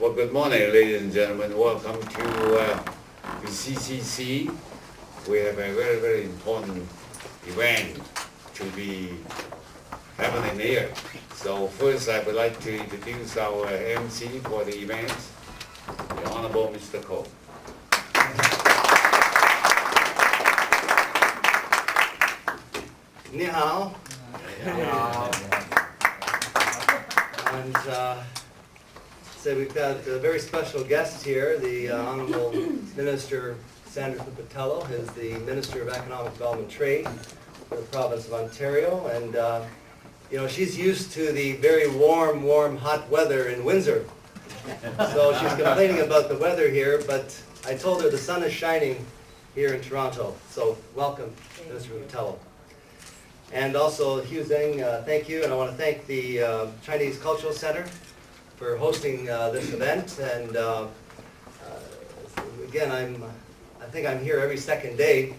Well, good morning, ladies and gentlemen. Welcome to the CCC. We have a very, very important event to be happening here. So first, I would like to introduce our MC for the event, the Honorable Mr. Ko. 你好. And so we've got a very special guest here, the Honorable Minister Sandra Patello, who's the Minister of Economic Development and Trade for the province of Ontario. And you know, she's used to the very warm, hot weather in Windsor. So she's complaining about the weather here, but I told her the sun is shining here in Toronto. So welcome, Minister Patello. And also, Hugh Zeng, thank you, and I want to thank the Chinese Cultural Center for hosting this event. And again, I think I'm here every second day,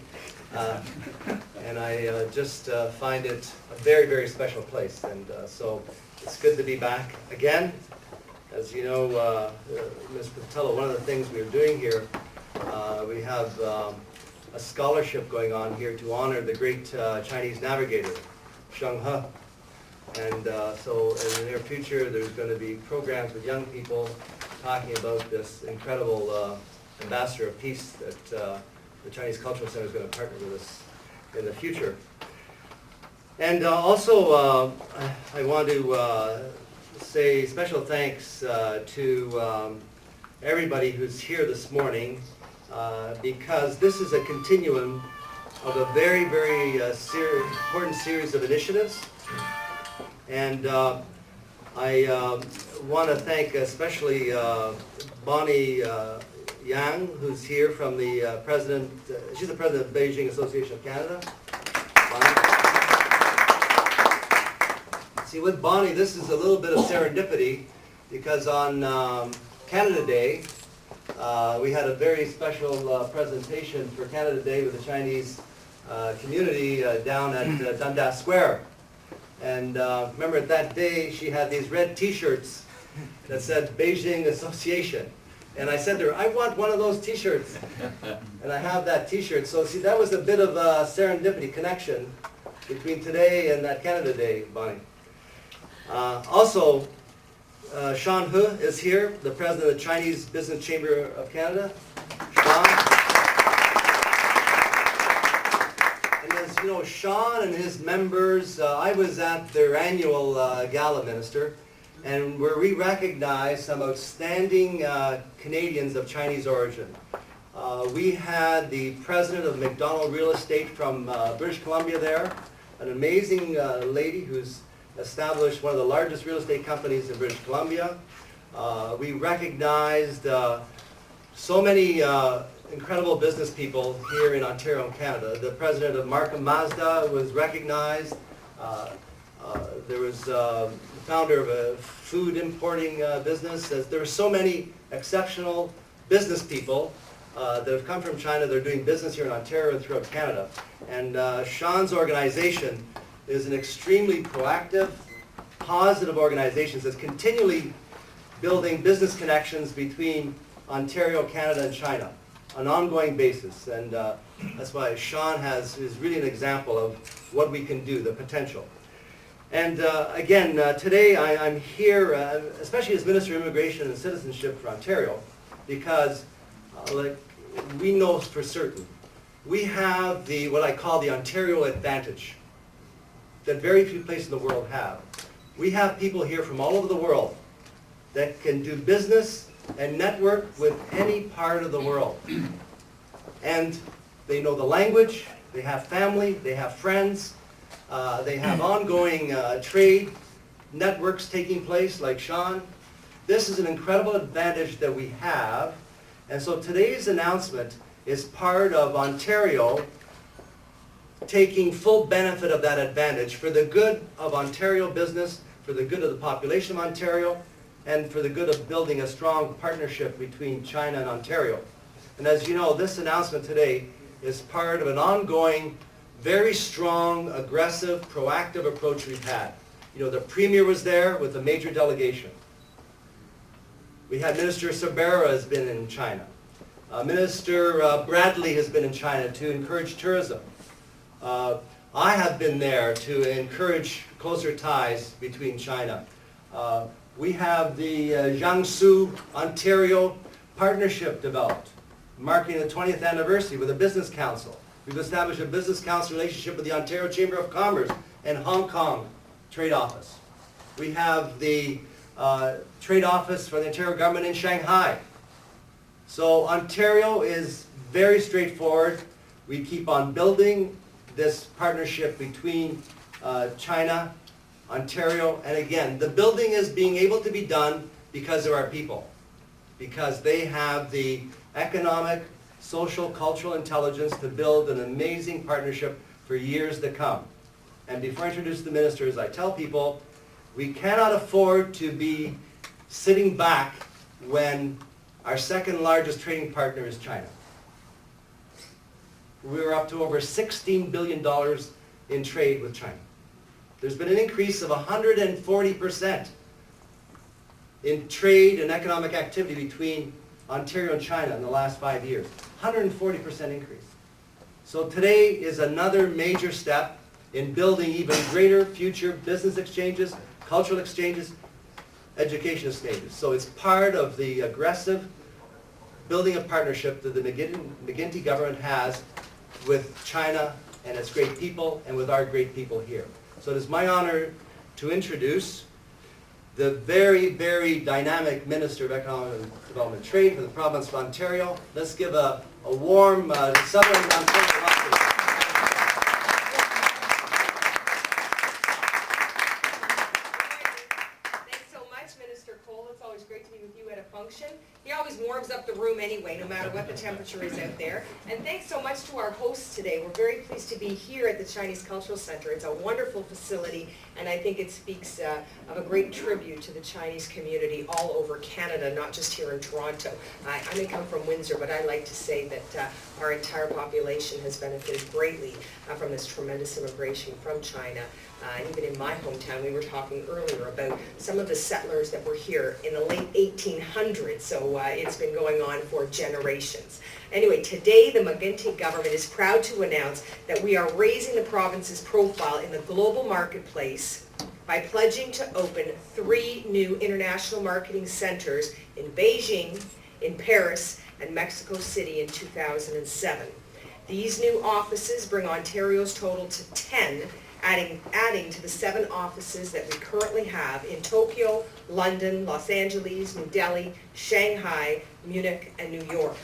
and I just find it a very, very special place. And so it's good to be back again. As you know, Ms. Patello, one of the things we're doing here, we have a scholarship going on here to honor the great Chinese navigator, Sheng He. And so in the near future, there's going to be programs with young people talking about this incredible ambassador of peace that the Chinese Cultural Center is going to partner with us in the future. And also, I want to say special thanks to everybody who's here this morning, because this is a continuum of a very, very important series of initiatives. And I want to thank especially Bonnie Yang, who's here from the president. She's the president of Beijing Association of Canada. Bonnie. See, with Bonnie, this is a little bit of serendipity, because on Canada Day, we had a very special presentation for Canada Day with the Chinese community down at Dundas Square. And remember, that day she had these red T-shirts that said Beijing Association. And I said to her, I want one of those T-shirts. And I have that T-shirt. So see, that was a bit of a serendipity connection between today and that Canada Day, Bonnie. Also, Sean He is here, the president of the Chinese Business Chamber of Canada. Sean. And as you know, Sean and his members, I was at their annual gala, Minister, and where we recognized some outstanding Canadians of Chinese origin. We had the president of McDonald Real Estate from British Columbia there, an amazing lady who's established one of the largest real estate companies in British Columbia. We recognized so many incredible business people here in Ontario and Canada. The president of Markham Mazda was recognized. There was the founder of a food importing business. There are so many exceptional business people that have come from China. They're doing business here in Ontario and throughout Canada. And Sean's organization is an extremely proactive, positive organization that's continually building business connections between Ontario, Canada, and China on an ongoing basis. And that's why Sean is really an example of what we can do, the potential. And again, today I'm here, especially as Minister of Immigration and Citizenship for Ontario, because like we know for certain, we have what I call the Ontario advantage that very few places in the world have. We have people here from all over the world that can do business and network with any part of the world. And they know the language, they have family, they have friends, they have ongoing trade networks taking place like Sean. This is an incredible advantage that we have. And so today's announcement is part of Ontario taking full benefit of that advantage for the good of Ontario business, for the good of the population of Ontario, and for the good of building a strong partnership between China and Ontario. And as you know, this announcement today is part of an ongoing, very strong, aggressive, proactive approach we've had. You know, the Premier was there with a major delegation. We had Minister Sabera has been in China. Minister Bradley has been in China to encourage tourism. I have been there to encourage closer ties between China. We have the Jiangsu, Ontario partnership developed, marking the 20th anniversary with a business council. We've established a business council relationship with the Ontario Chamber of Commerce and Hong Kong Trade Office. We have the Trade Office for the Ontario government in Shanghai. So Ontario is very straightforward. We keep on building this partnership between China, Ontario, and again, the building is being able to be done because of our people, because they have the economic, social, cultural intelligence to build an amazing partnership for years to come. And before I introduce the ministers, I tell people we cannot afford to be sitting back when our second largest trading partner is China. We're up to over $16 billion in trade with China. There's been an increase of 140% in trade and economic activity between Ontario and China in the last 5 years. 140% increase. So today is another major step in building even greater future business exchanges, cultural exchanges, education exchanges. So it's part of the aggressive building a partnership that the McGuinty government has with China and its great people and with our great people here. So it is my honor to introduce the very, very dynamic Minister of Economic Development and Trade for the province of Ontario. Let's give a warm Southern Ontario welcome. Thanks so much, Minister Cole. It's always great to be with you at a function. He always warms up the room anyway, no matter what the temperature is out there. And thanks so much to our hosts today. We're very pleased to be here at the Chinese Cultural Center. It's a wonderful facility, and I think it speaks of a great tribute to the Chinese community all over Canada, not just here in Toronto. I may come from Windsor, but I like to say that our entire population has benefited greatly from this tremendous immigration from China. Even in my hometown, we were talking earlier about some of the settlers that were here in the late 1800s, so it's been going on for generations. Anyway, today the McGuinty government is proud to announce that we are raising the province's profile in the global marketplace by pledging to open 3 new international marketing centers in Beijing, in Paris, and Mexico City in 2007. These new offices bring Ontario's total to 10, adding to the 7 offices that we currently have in Tokyo, London, Los Angeles, New Delhi, Shanghai, Munich, and New York.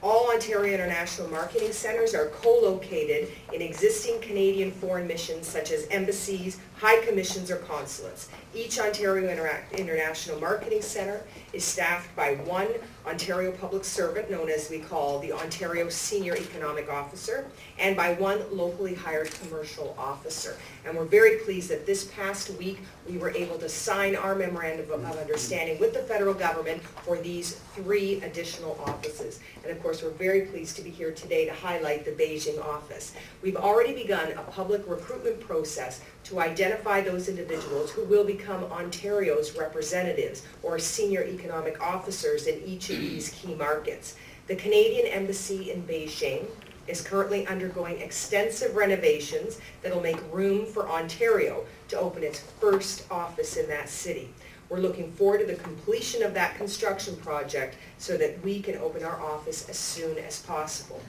All Ontario International Marketing Centres are co-located in existing Canadian foreign missions such as embassies, high commissions, or consulates. Each Ontario International Marketing Centre is staffed by 1 Ontario public servant, known as we call the Ontario Senior Economic Officer, and by 1 locally hired commercial officer. And we're very pleased that this past week we were able to sign our memorandum of understanding with the federal government for these 3 additional offices. And of course, we're very pleased to be here today to highlight the Beijing office. We've already begun a public recruitment process to identify those individuals who will become Ontario's representatives or senior economic officers in each of these key markets. The Canadian Embassy in Beijing is currently undergoing extensive renovations that will make room for Ontario to open its first office in that city. We're looking forward to the completion of that construction project so that we can open our office as soon as possible.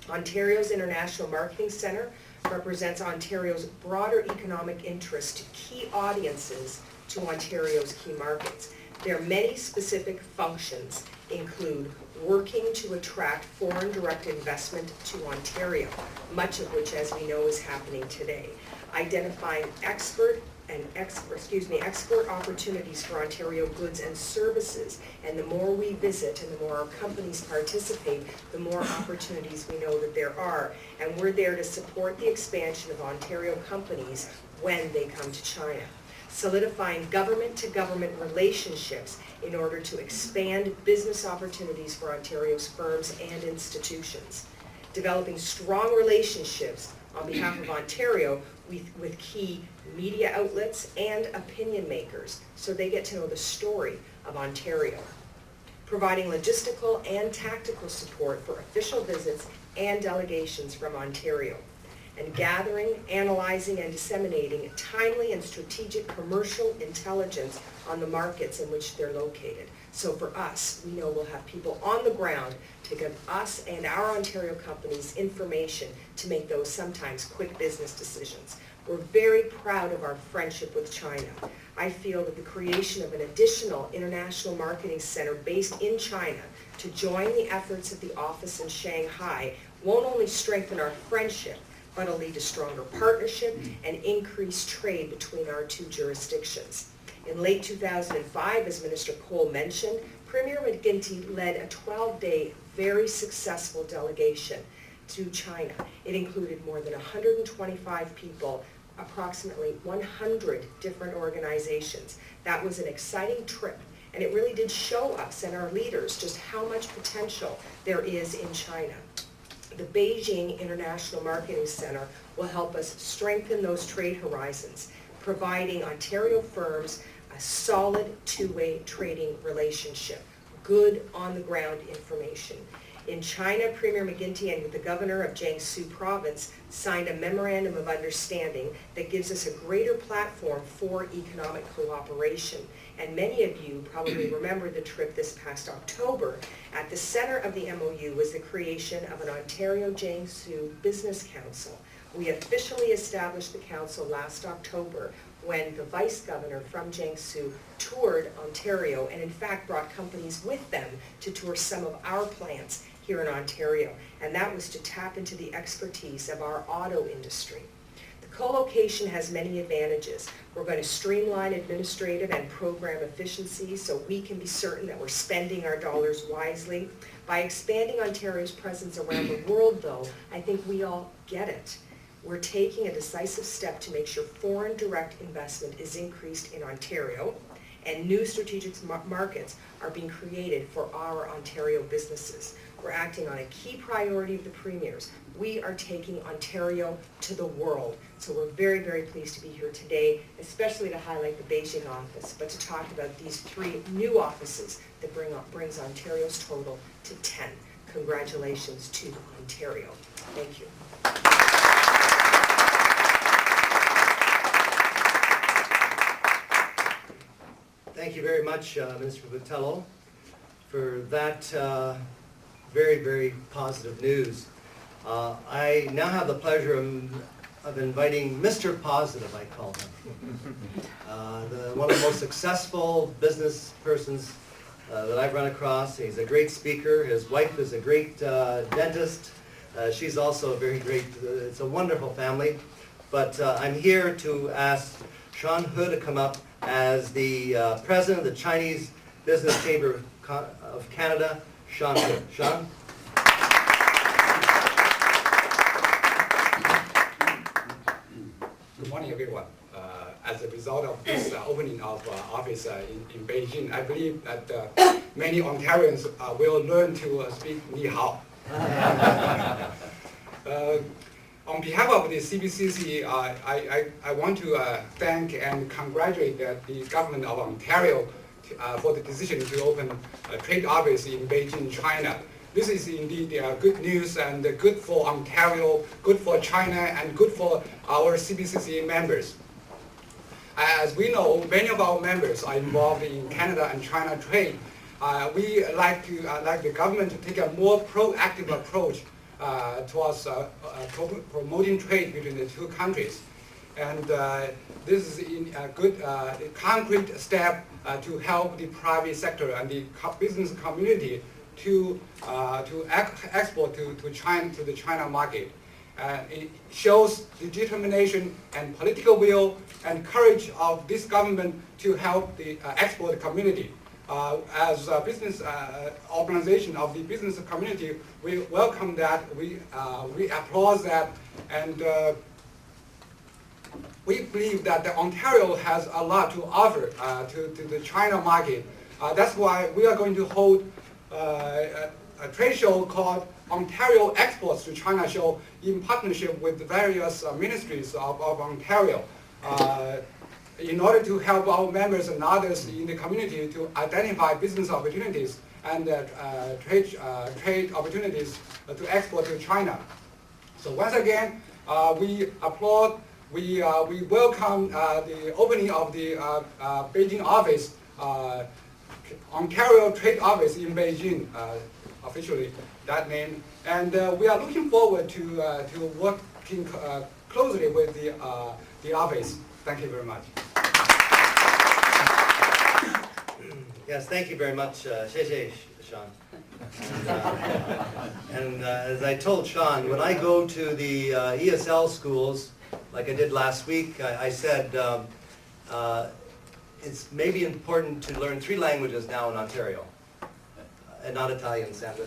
Ontario's International Marketing Centre represents Ontario's broader economic interest to key audiences to Ontario's key markets. Their many specific functions include working to attract foreign direct investment to Ontario, much of which, as we know, is happening today, identifying export opportunities for Ontario goods and services. And the more we visit and the more our companies participate, the more opportunities we know that there are. And we're there to support the expansion of Ontario companies when they come to China. Solidifying government-to-government relationships in order to expand business opportunities for Ontario's firms and institutions. Developing strong relationships on behalf of Ontario with key media outlets and opinion makers so they get to know the story of Ontario. providing logistical and tactical support for official visits and delegations from Ontario, and gathering, analyzing, and disseminating timely and strategic commercial intelligence on the markets in which they're located. So for us, we know we'll have people on the ground to give us and our Ontario companies information to make those sometimes quick business decisions. We're very proud of our friendship with China. I feel that the creation of an additional international marketing center based in China to join the efforts of the office in Shanghai won't only strengthen our friendship, but it'll lead to stronger partnership and increased trade between our two jurisdictions. In late 2005, as Minister Cole mentioned, Premier McGuinty led a 12-day, very successful delegation to China. It included more than 125 people, approximately 100 different organizations. That was an exciting trip, and it really did show us and our leaders just how much potential there is in China. The Beijing International Marketing Center will help us strengthen those trade horizons, providing Ontario firms a solid two-way trading relationship, good on-the-ground information. In China, Premier McGuinty and the governor of Jiangsu province signed a memorandum of understanding that gives us a greater platform for economic cooperation. And many of you probably remember the trip this past October. At the center of the MOU was the creation of an Ontario Jiangsu Business Council. We officially established the council last October when the vice governor from Jiangsu toured Ontario and in fact brought companies with them to tour some of our plants here in Ontario, and that was to tap into the expertise of our auto industry. The co-location has many advantages. We're going to streamline administrative and program efficiencies so we can be certain that we're spending our dollars wisely. By expanding Ontario's presence around the world, though, I think we all get it. We're taking a decisive step to make sure foreign direct investment is increased in Ontario, and new strategic markets are being created for our Ontario businesses. We're acting on a key priority of the Premier's. We are taking Ontario to the world. So we're very, very pleased to be here today, especially to highlight the Beijing office, but to talk about these 3 new offices that brings Ontario's total to 10. Congratulations to Ontario. Thank you. Thank you very much, Minister Botelho, for that very, very positive news. I now have the pleasure of inviting Mr. Positive, I call him. One of the most successful business persons that I've run across. He's a great speaker. His wife is a great dentist. She's also a very great, it's a wonderful family. But I'm here to ask Sean He to come up as the president of the Chinese Business Chamber of Canada. Sean He. Sean? Good morning, everyone. As a result of this opening of office in Beijing, I believe that many Ontarians will learn to speak Ni Hao. On behalf of the CBCC, I want to thank and congratulate the government of Ontario for the decision to open a trade office in Beijing, China. This is indeed good news and good for Ontario, good for China, and good for our CBCC members. As we know, many of our members are involved in Canada and China trade. We like the government to take a more proactive approach towards promoting trade between the 2 countries. And this is a good concrete step to help the private sector and the business community to export to China, to the China market. It shows the determination and political will and courage of this government to help the export community. As a business organization of the business community, we welcome that, we applaud that, and we believe that Ontario has a lot to offer to the China market. That's why we are going to hold a trade show called Ontario Exports to China Show in partnership with various ministries of Ontario. in order to help our members and others in the community to identify business opportunities and trade opportunities to export to China. So once again, we applaud, we welcome the opening of the Beijing office, Ontario Trade Office in Beijing, officially that name, and we are looking forward to working closely with the office. Thank you very much. Yes, thank you very much, 谢谢 Sean. And as I told Sean, when I go to the ESL schools, like I did last week, I said it's maybe important to learn 3 languages now in Ontario. And not Italian, Sandra.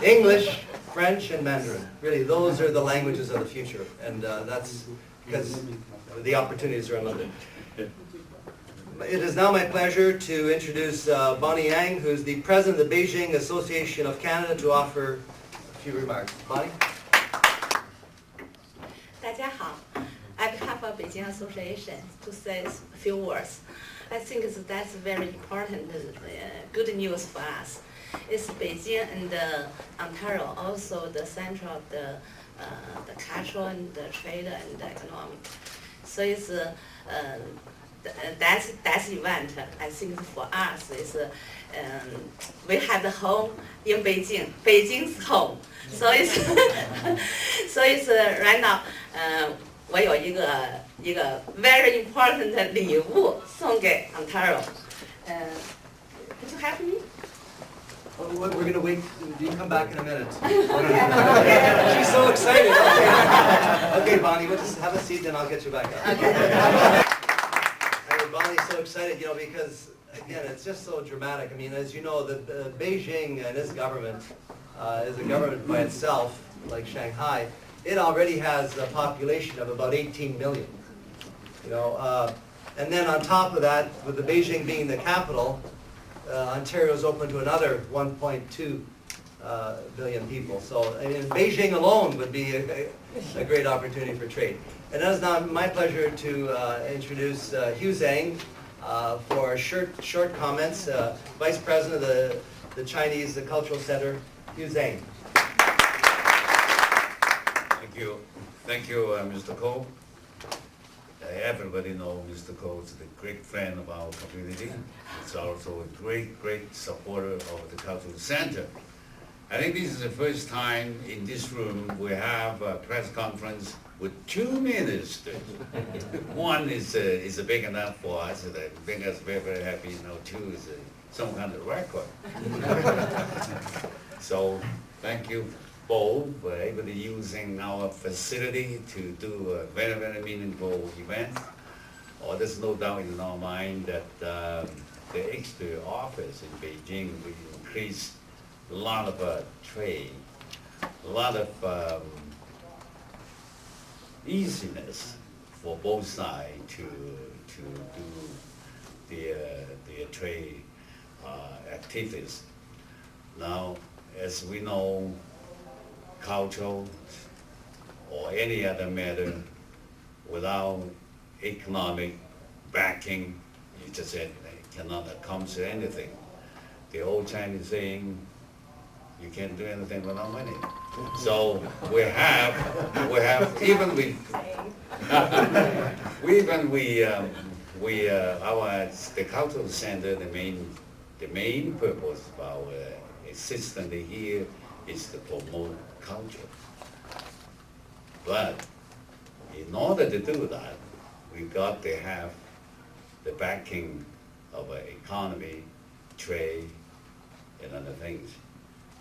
English, French, and Mandarin. Really, those are the languages of the future. And that's because the opportunities are unlimited. It is now my pleasure to introduce Bonnie Yang, who's the president of the Beijing Association of Canada, to offer a few remarks. Bonnie? 大家好. On behalf of Beijing Association, to say a few words. I think that's very important, good news for us. It's Beijing and Ontario, also the center of the cultural and the trade and the economic. So it's that's event. I think for us is we have the home in Beijing. Beijing's home. So it's so it's right now. 我有一个 very important 的礼物送给 Ontario. Could you help me? We're going to wait. You can come back in a minute. Okay. She's so excited. Okay, Bonnie, we'll just have a seat, then I'll get you back up. Okay. Bonnie's so excited, you know, because, again, it's just so dramatic. I mean, as you know, Beijing and its government is a government by itself, like Shanghai. It already has a population of about 18 million. You know, and then on top of that, with the Beijing being the capital, Ontario's open to another 1.2 billion people. So, I mean, Beijing alone would be a great opportunity for trade. And it is now my pleasure to introduce Hugh Zhang for short comments, Vice President of the Chinese Cultural Center, Hugh Zhang. Thank you, Mr. Ko. Everybody knows Mr. Ko is a great friend of our community. He's also a great supporter of the Cultural Center. I think this is the first time in this room we have a press conference with 2 ministers. One is big enough for us that make us very happy. You know, 2 is some kind of record. So thank you both for able to using our facility to do a very meaningful event. Oh, there's no doubt in our mind that the extra office in Beijing will increase a lot of trade, a lot of easiness for both sides to do the trade activities. Now, as we know, cultural or any other matter without economic backing, you just said cannot accomplish anything. The old Chinese saying, you can't do anything without money. So we have even the cultural center, the main purpose of our existence here is to promote culture. But in order to do that, we got to have the backing of an economy, trade, and other things.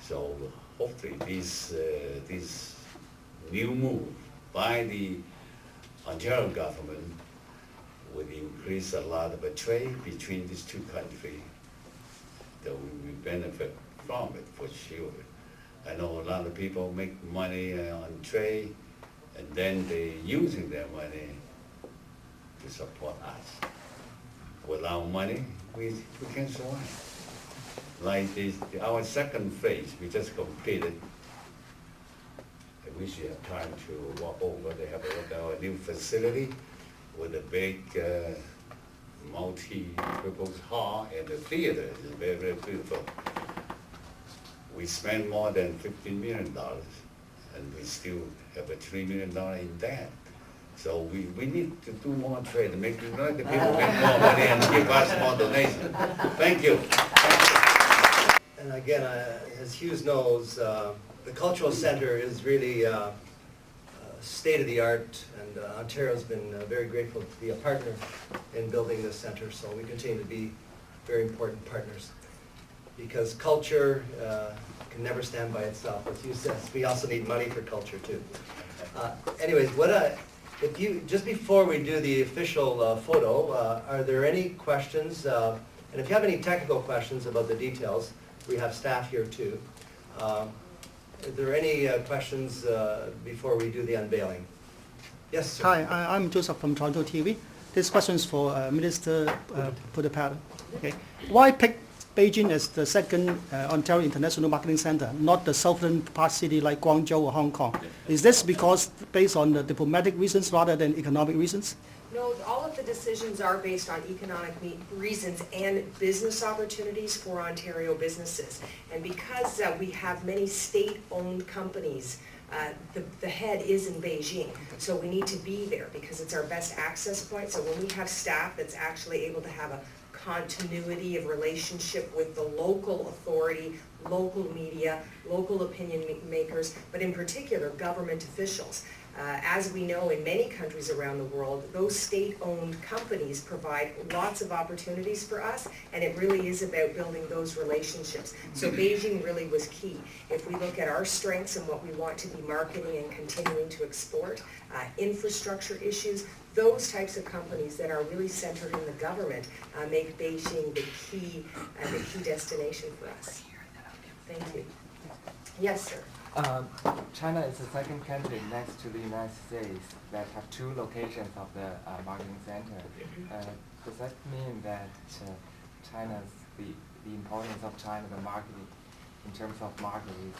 So hopefully this new move by the Ontario government would increase a lot of trade between these 2 countries, that we will benefit from it for sure. I know a lot of people make money on trade, and then they're using their money to support us. Without money, we can't survive. Like our second phase, we just completed. we should have time to walk over to have a look at our new facility with a big multi-purpose hall, and the theater is very, very beautiful. We spent more than $15 million, and we still have a $3 million in debt. So we need to do more trade, make the people get more money and give us more donation. Thank you. And again, as Hughes knows, the Cultural Center is really state-of-the-art, and Ontario's been very grateful to be a partner in building this center, so we continue to be very important partners. Because culture can never stand by itself. As Hughes says, we also need money for culture too. Anyways, just before we do the official photo, are there any questions? And if you have any technical questions about the details, we have staff here too. Are there any questions before we do the unveiling? Yes, sir. Hi, I'm Joseph from TorontoTV. This question is for Minister Pudapata. Okay. Why pick Beijing as the second Ontario International Marketing Center, not the southern part city like Guangzhou or Hong Kong? Is this because based on the diplomatic reasons rather than economic reasons? No, all of the decisions are based on economic reasons and business opportunities for Ontario businesses. And because we have many state-owned companies, the head is in Beijing, so we need to be there because it's our best access point. So when we have staff that's actually able to have a continuity of relationship with the local authority, local media, local opinion makers, but in particular government officials. As we know in many countries around the world, those state-owned companies provide lots of opportunities for us, and it really is about building those relationships. So Beijing really was key. If we look at our strengths and what we want to be marketing and continuing to export, infrastructure issues, those types of companies that are really centered in the government make Beijing the key destination for us. Thank you. Yes, sir. China is the second country next to the United States that have two locations of the marketing center. Does that mean that China's the importance of China, the marketing, in terms of marketing,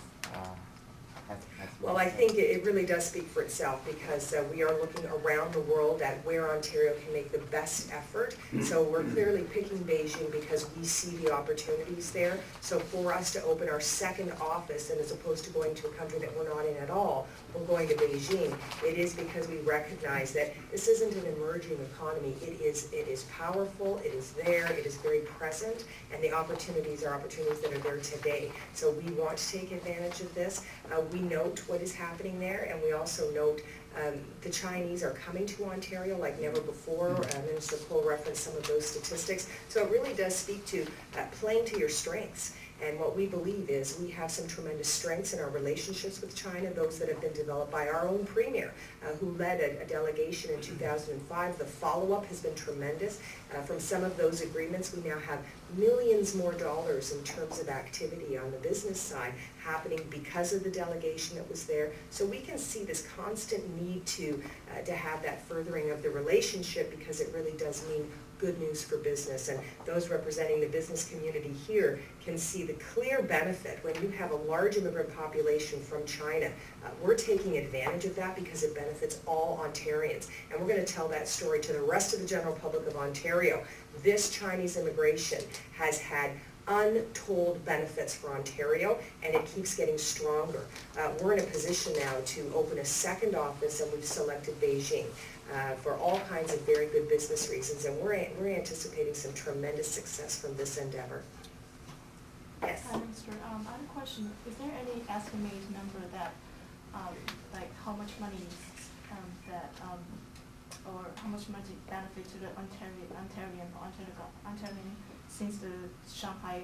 well, I think it really does speak for itself because we are looking around the world at where Ontario can make the best effort. So we're clearly picking Beijing because we see the opportunities there. So for us to open our second office, and as opposed to going to a country that we're not in at all, we're going to Beijing, it is because we recognize that this isn't an emerging economy. It is powerful, it is there, it is very present, and the opportunities are opportunities that are there today. So we want to take advantage of this. We note what is happening there, and we also note the Chinese are coming to Ontario like never before. Minister Cole referenced some of those statistics. So it really does speak to playing to your strengths. And what we believe is we have some tremendous strengths in our relationships with China, those that have been developed by our own premier, who led a delegation in 2005. The follow-up has been tremendous. From some of those agreements, we now have millions more dollars in terms of activity on the business side happening because of the delegation that was there. So we can see this constant need to have that furthering of the relationship because it really does mean good news for business, and those representing the business community here can see the clear benefit when you have a large immigrant population from China. We're taking advantage of that because it benefits all Ontarians, and we're going to tell that story to the rest of the general public of Ontario. This Chinese immigration has had untold benefits for Ontario, and it keeps getting stronger. We're in a position now to open a second office, and we've selected Beijing for all kinds of very good business reasons, and we're anticipating some tremendous success from this endeavor. Yes? Hi, Minister. I have a question. Is there any estimated number that, like how much money or how much money benefit to the Ontarian since the Shanghai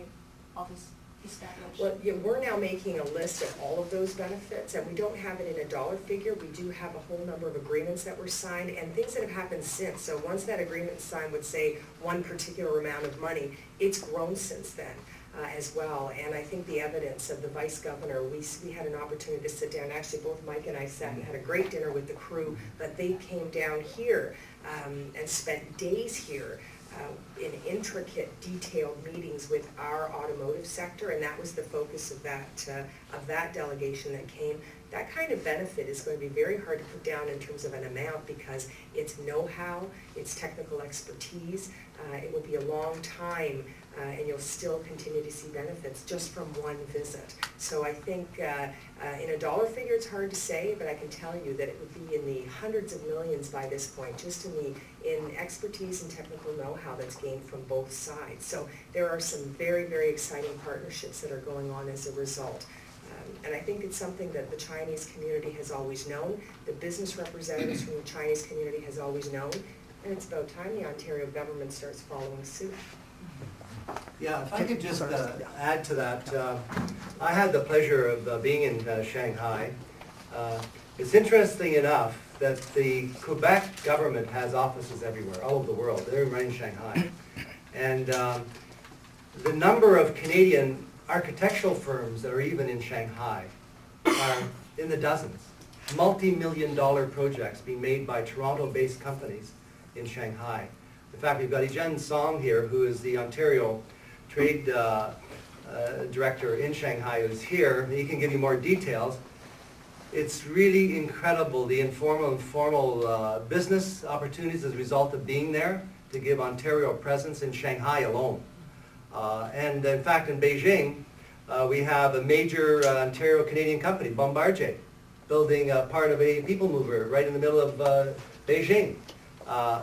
office established? Well, yeah, we're now making a list of all of those benefits, and we don't have it in a dollar figure. We do have a whole number of agreements that were signed and things that have happened since. So once that agreement is signed would say one particular amount of money, it's grown since then. As well, and I think the evidence of the Vice Governor, we had an opportunity to sit down, actually both Mike and I sat and had a great dinner with the crew, but they came down here and spent days here in intricate, detailed meetings with our automotive sector, and that was the focus of that delegation that came that kind of benefit is going to be very hard to put down in terms of an amount because it's know-how, it's technical expertise. It will be a long time and you'll still continue to see benefits just from one visit. So I think in a dollar figure it's hard to say, but I can tell you that it would be in the hundreds of millions by this point, just in expertise and technical know-how that's gained from both sides. So there are some very, very exciting partnerships that are going on as a result. And I think it's something that the Chinese community has always known, the business representatives from the Chinese community has always known, and it's about time the Ontario government starts following suit. Yeah, if I could just add to that, I had the pleasure of being in Shanghai. It's interesting enough that the Quebec government has offices everywhere, all over the world. They're in Shanghai. And the number of Canadian architectural firms that are even in Shanghai are in the dozens. Multi-million-dollar projects being made by Toronto-based companies in Shanghai. In fact, we've got Ejen Song here, who is the Ontario Trade Director in Shanghai, who's here. He can give you more details. It's really incredible, the informal and formal business opportunities as a result of being there to give Ontario a presence in Shanghai alone. And in fact, in Beijing, we have a major Ontario Canadian company, Bombardier, building part of a people mover right in the middle of Beijing. And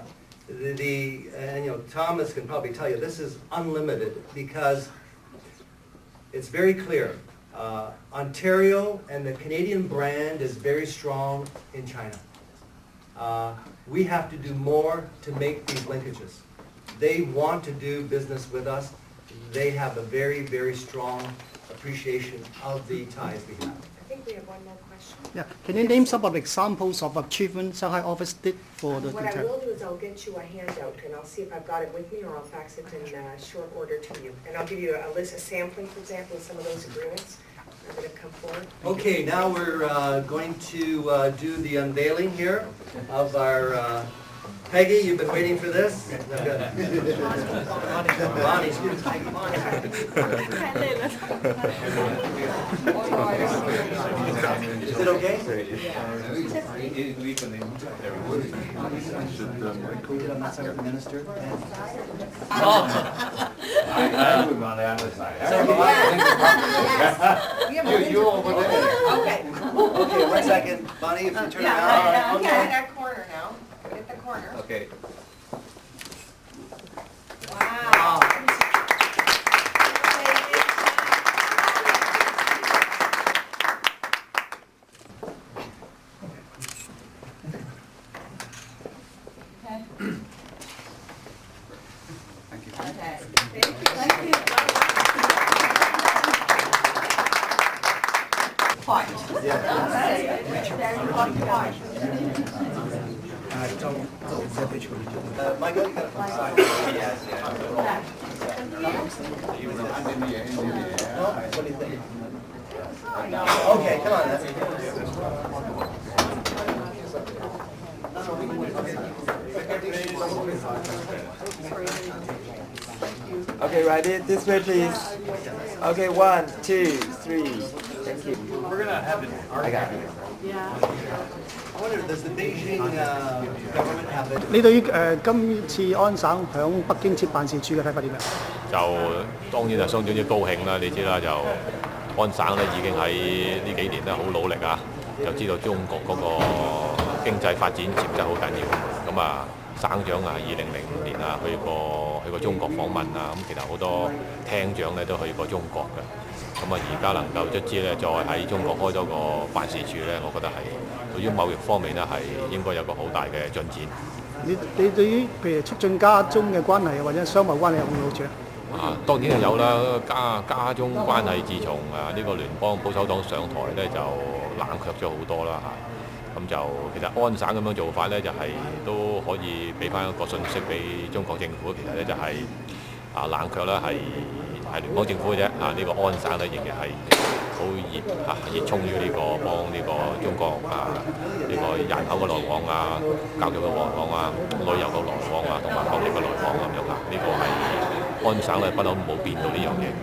Thomas can probably tell you this is unlimited because it's very clear. Ontario and the Canadian brand is very strong in China. We have to do more to make these linkages. They want to do business with us. They have a very, very strong appreciation of the ties we have. I think we have one more question. Yeah. Can you name some of the examples of achievements Shanghai office did for the What I will do is I'll get you a handout and I'll see if I've got it with me or I'll fax it in short order to you. And I'll give you a list, a sampling, for example, of some of those agreements that have come forward. Okay, now we're going to do the unveiling here of our Peggy, you've been waiting for this? Bonnie, excuse me. Is it okay? Minister. I'm on the other side. You over there. Okay. Okay, 1 second. Bonnie, if you turn around. Okay, in our corner now. At the corner. Okay. Wow. Michael, you got a slide? Yes, what do you think? Okay, come on. Okay, ready? This way, please. Okay, 1, 2, 3. Thank you. We're gonna have it. I got it. I wonder, does the Beijing government have it? 你對於今次安省響北京設辦事處嘅睇法點樣？就當然係相當之高興啦！你知啦，就安省咧已經喺呢幾年咧好努力啊，就知道中國嗰個經濟發展潛質好緊要。咁啊，省長啊，2005年啊去過中國訪問啊，咁其實好多廳長咧都去過中國嘅。咁啊，而家能夠卒之咧再喺中國開咗個辦事處咧，我覺得係對於貿易方面咧係應該有個好大嘅進展。你對於譬如促進家中嘅關係或者商貿關係有冇好處啊？當然係有啦，家中關係自從呢個聯邦保守黨上台咧就冷卻咗好多啦嚇。咁就其實安省咁樣做法咧就係都可以俾翻一個訊息俾中國政府，其實咧就係冷卻啦係聯邦政府嘅啫呢個安省咧仍然係好熱衷於呢個幫呢個中國呢個人口嘅來往教育嘅來往旅遊嘅來往同埋國力嘅來往咁樣呢個係安省咧不嬲冇變到呢樣嘢。